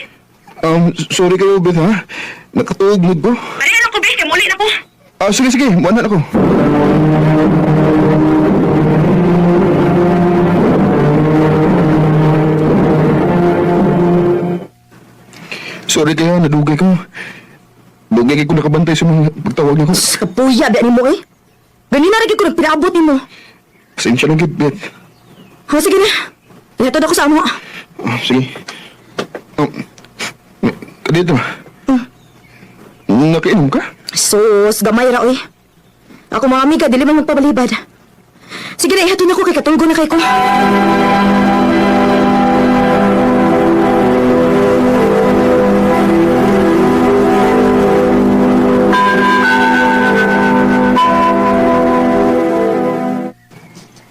Sorry kayo, Beth, ha? Nakatuog mood ko. Balian ako, bis. Kaya muli na ko. Sige, sige. Muanan ako. Sorry kayo, nadugay ko. Dugay ko nakabantay sa mga pagtawag niyo ko. Kapuya, biyan mo eh. Ganina rin ko nagpinaabot ni mo. Pasensya lang, Beth. Sige na. Ihatod ako sa amo. Sige. Dito. Nakainom ka? Sus, gamay ra, oy. Ako mga amiga, dili man magpabalibad. Sige na, ihatod ako kay katulgo na kay ko.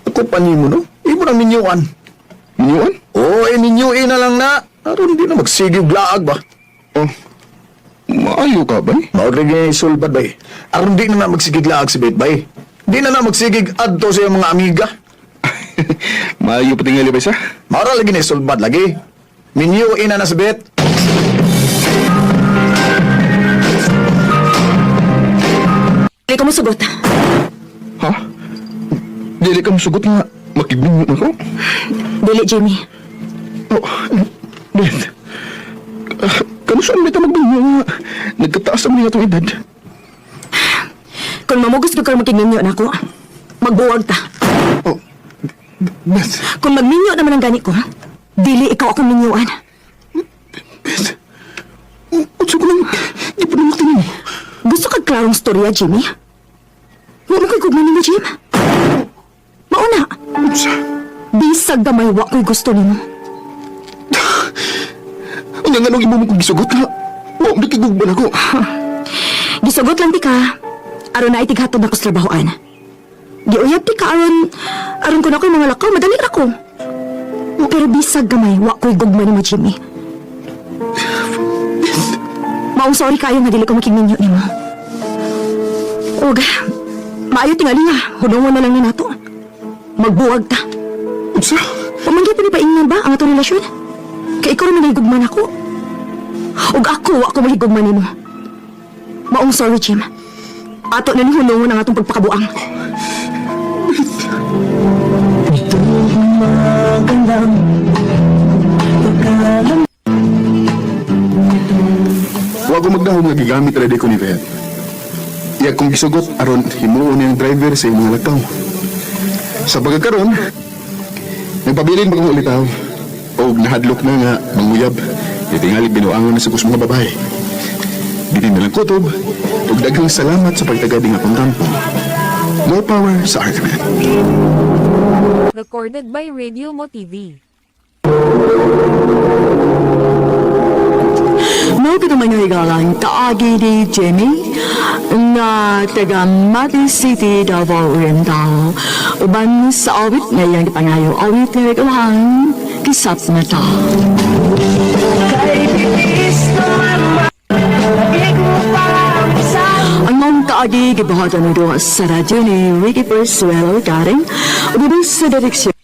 Ako panimo, no? Ibo na minyuan. Minyuan? Oo, minyuin na lang na. Aron di na magsigig laag ba? Maayo ka ba? Maglagay sulbad ba? Aron di na magsigig laag si Beth ba? Di na magsigig adto sa iyong mga amiga. Maayo pa tingali ba isa? Mara lagi na sulbad lagi. Minyuin na si Beth. Dili ko mo sugot. Ha? Dili ka masugot nga makigminyo na ko? Dili, Jimmy. Beth. Kamusta ang beta magbinyo nga? Nagkataas ang mga itong edad. Kung mamugos ko kayo makininyo na ako, magbuwag ta. Beth. Kung magminyo naman ang gani ko, dili ikaw akong minyuan. Beth. Utso ko lang, di pa naman tingin mo. Gusto kag klarong storya, Jimmy? Wala mo kay gugmanin mo, Jim? Mauna. Bisag gamay wa ko'y gusto nimo. Ang nga nung imo mo kong gisugot na. Huwag nakigugban ako. Gisugot lang ti ka. Aron na itighatod na ko sa trabahoan. Giuyab ti ka aron ko na ko'y mga lakaw, madali ra ko. Pero bisag gamay, wa ko'y gugma nimo, Jimmy. Maong sorry kayo nga dili ko makigninyo nimo. Og, maayo tingali nga, hunungon na lang ni nato. Magbuwag ta. Unsa? Pamanggi pa ni paingnan ba ang atong relasyon? Kaya ikaw naman mahigugman ako. Og ako mahigugman nimo. Maong sorry, Jim. Ato na ni hunungon ang atong pagpakabuang. Huwag ko magdahong nga gigamit ready ko ni Beth. Iya kong gisugot aron himuon yung driver sa mga lakaw. Sa pagkakaroon, nagpabilin ba kong ulitaw? O nahadlok na nga manguyab. Itingali binuangon na sa kus mga babae. Bitin na lang kutob. Ug daghang salamat sa pagtagadi nga pangkampo. More power sa argument. Recorded by Radio Mo TV. Mau ka naman yung higalang kaagi ni Jenny na taga Mati City, Davao Oriental. Uban sa awit na iyang ipangayo, awit na regalahan, kisap na ta. Ang mga kaagi, gibuhatan nito sa radyo ni Ricky Persuelo Garing, ubibig sa direksyon